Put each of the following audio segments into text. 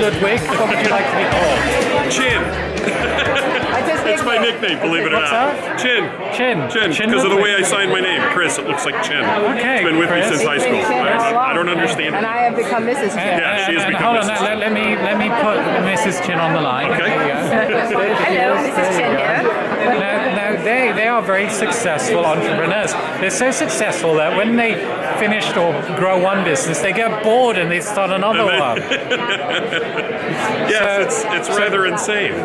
Ludwig. What would you like to be called? Chin. It's my nickname, believe it or What's not. that? Chin. Chin. Because of the way I signed my name, Chris, it looks like Chin. Okay, It's been with Chris. me since high school. I don't understand And it. I have become Mrs. Chin. Yeah, she has And become hold on, Mrs. let me put Mrs. Chin on the line. Okay. There you go. Hello, Mrs. Chin here. Now they are very successful entrepreneurs. They're so successful that when they finish or grow one business, they get bored and they start another one. Yes, it's rather insane.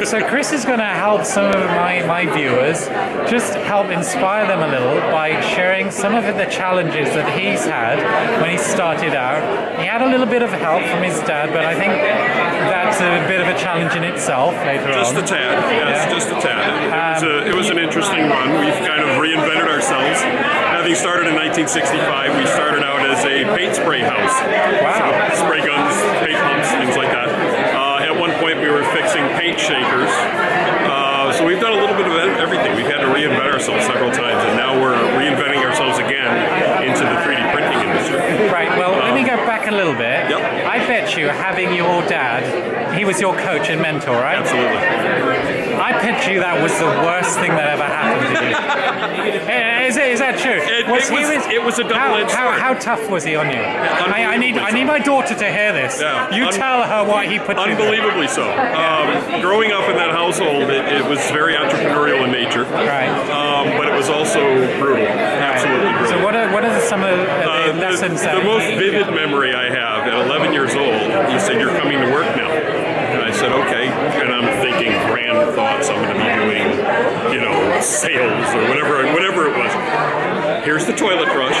So Chris is going to help some of my viewers, just help inspire them a little by sharing some of the challenges that he's had when he started out. He had a little bit of help from his dad, but I think that's a bit of a challenge in itself later Just on. a tad, yes, just a tad. It was an interesting run. We've kind of reinvented ourselves. Having started in 1965, we started out as a paint spray house. Wow. So spray guns, paint pumps, things like that. At one point, we were fixing paint shakers. So we've done a little bit of everything. We've had to reinvent ourselves several times, and now we're reinventing ourselves again into the 3D printing industry. Right, well, let me go back a little bit. Yep. I bet you having your dad, he was your coach and mentor, right? Absolutely. I bet you that was the worst thing that ever happened to you. Is that true? It was a double-edged sword. How tough was he on you? I need my daughter to hear this. Yeah. You tell her what he put you through. Unbelievably so. Growing up in that household, it was very entrepreneurial in nature. Right. But it was also brutal. Absolutely brutal. So what are some of the lessons that the most vivid memory I have at 11 years old, he said, "You're coming to work now." And I said, "Okay." And I'm thinking grand thoughts. I'm going to be doing, sales or whatever it was. Here's the toilet brush.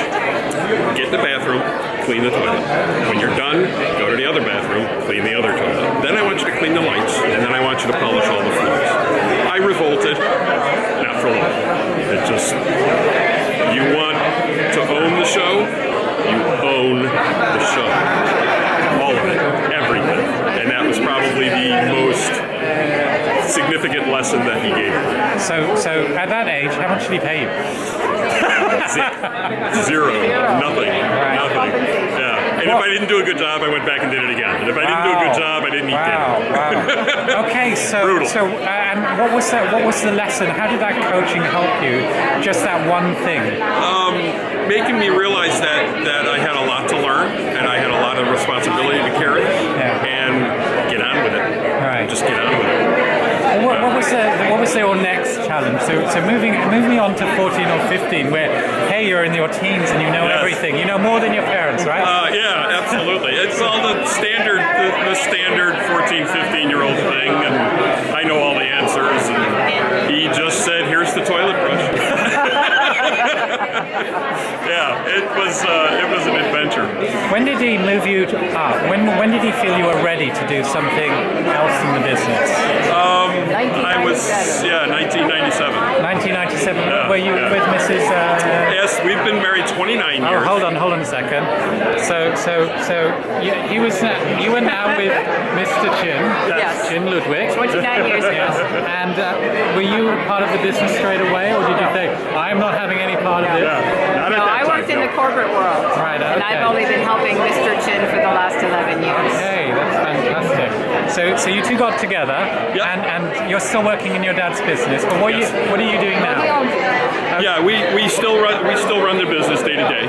Get in the bathroom, clean the toilet. When you're done, go to the other bathroom, clean the other toilet. Then I want you to clean the lights, and then I want you to polish all the floors. I revolted. Not for long. It just, you want to own the show, you own the show. All of it. Everything. And that was probably the most significant lesson that he gave me. So at that age, how much did he pay you? Zero. Nothing. Nothing. Yeah. And if I didn't do a good job, I went back and did it again. And if I didn't do a good job, I didn't eat dinner. Wow. Okay, Brutal. And what was that? What was the lesson? How did that coaching help you? Just that one thing. Making me realize that I had a lot to learn and I had a lot of responsibility to carry, and get on with it. Right. Just get on with it. What was your next challenge? So moving on to 14 or 15, where hey, you're in your teens and you know everything. You know more than your parents, right? Yeah, absolutely. It's all the standard 14, 15-year-old thing, and I know all the answers. And he just said, "Here's the toilet brush." Yeah, it was an adventure. When did he move you up? When did he feel you were ready to do something else in the business? I was 1997. 1997. Yeah, Were you with Mrs. Yes, we've been married 29 years. Oh, hold on a second. So you were now with Mr. Chin. Yes. Chin Ludwig. 29 years ago. And were you part of the business straight away, or did you think, I'm not having any part of it? No, I worked in the corporate world. Right, And okay. I've only been helping Mr. Chin for the last 11 years. Okay, that's fantastic. So you two got together, and you're still working in your dad's business. But what are you doing We now? own it. Yeah, we still run the business day to day.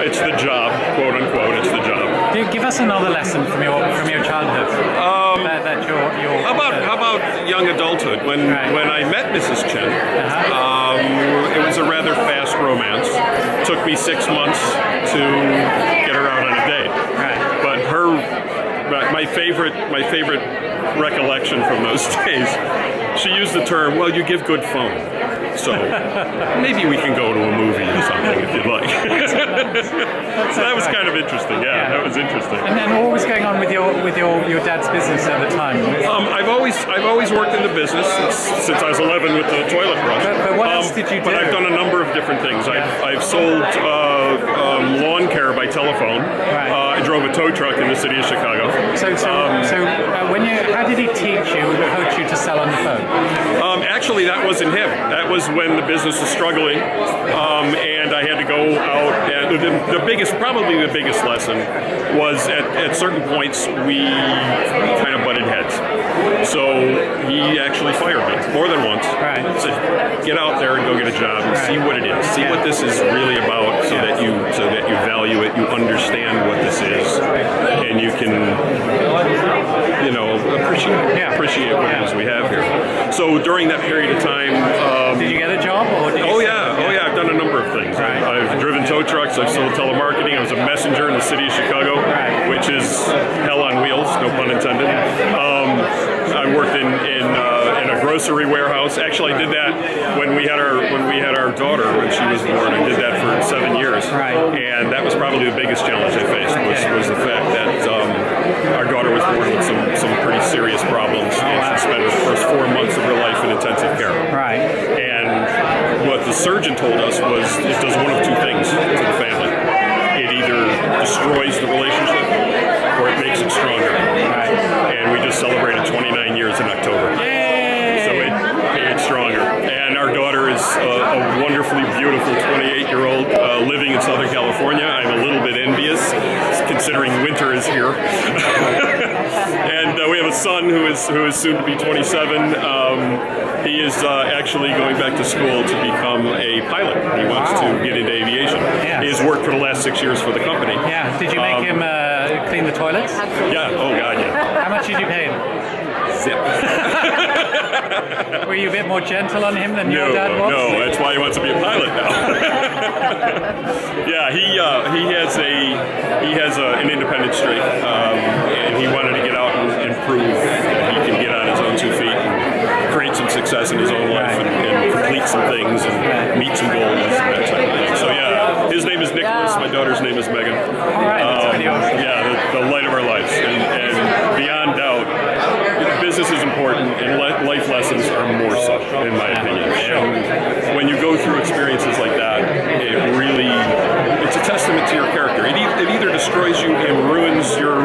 It's the job, quote unquote. It's the job. Give us another lesson from your childhood. That you're How about young adulthood? When I met Mrs. Chen, it was a rather fast romance. Took me 6 months to get her out on a date. Right. But my favorite recollection from those days, she used the term, "Well, you give good phone, so maybe we can go to a movie or something if you'd like." So that was kind of interesting. Yeah, that was interesting. And then what was going on with your dad's business at the time? I've always worked in the business since I was 11 with the toilet brush. But what else did you do? But I've done a number of different things. I've sold lawn care by telephone. Right. I drove a tow truck in the city of Chicago. How did he teach you, coach you to sell on the phone? Actually, that wasn't him. That was when the business was struggling, and I had to go out. And probably the biggest lesson was at certain points we kind of butted heads. So he actually fired me more than once. Right. Said, "Get out there and go get a job and see what it is. See what this is really about, so that you value it, you understand what this is, and you can, appreciate what it is we have here." So during that period of time, did you get a job? Or did you I've done a number of things. Right. I've driven tow trucks. I've sold telemarketing. I was a messenger in the city of Chicago, which is hell on wheels, no pun intended. I worked in a grocery warehouse. Actually, I did that when we had our daughter when she was born. I did that for 7 years, Right. and that was probably the biggest challenge I faced was the fact that our daughter was born with some pretty serious problems, and she spent her first 4 months of her life in intensive care. Right. And what the surgeon told us was it does one of two things to the family. It either destroys the relationship or it makes it stronger. Right. And we just celebrated 29 years in October. Yay! So it made it stronger. And our daughter is a wonderfully beautiful 28-year-old living in Southern California. I'm a little bit envious considering winter is here. And we have a son who is soon to be 27. He is actually going back to school to become a pilot. He wants to get into aviation. Yeah. He has worked for the last 6 years for the company. Yeah. Did you make him clean the toilets? Yeah. Oh God, yeah. How much did you pay him? Zip. Were you a bit more gentle on him than your dad was? No, that's why he wants to be a pilot now. Yeah, he has an independent streak, and he wanted to get out and prove that he can get on his own 2 feet and create some success in his own life and complete some things and meet some goals and that type of thing. So yeah, his name is Nicholas. My daughter's name is Megan. All right, that's pretty awesome. Yeah, the light of our lives, and beyond doubt, business is important, and life lessons are more so, in my opinion. And when you go through experiences like that, it's a testament to your character. It either destroys you and ruins your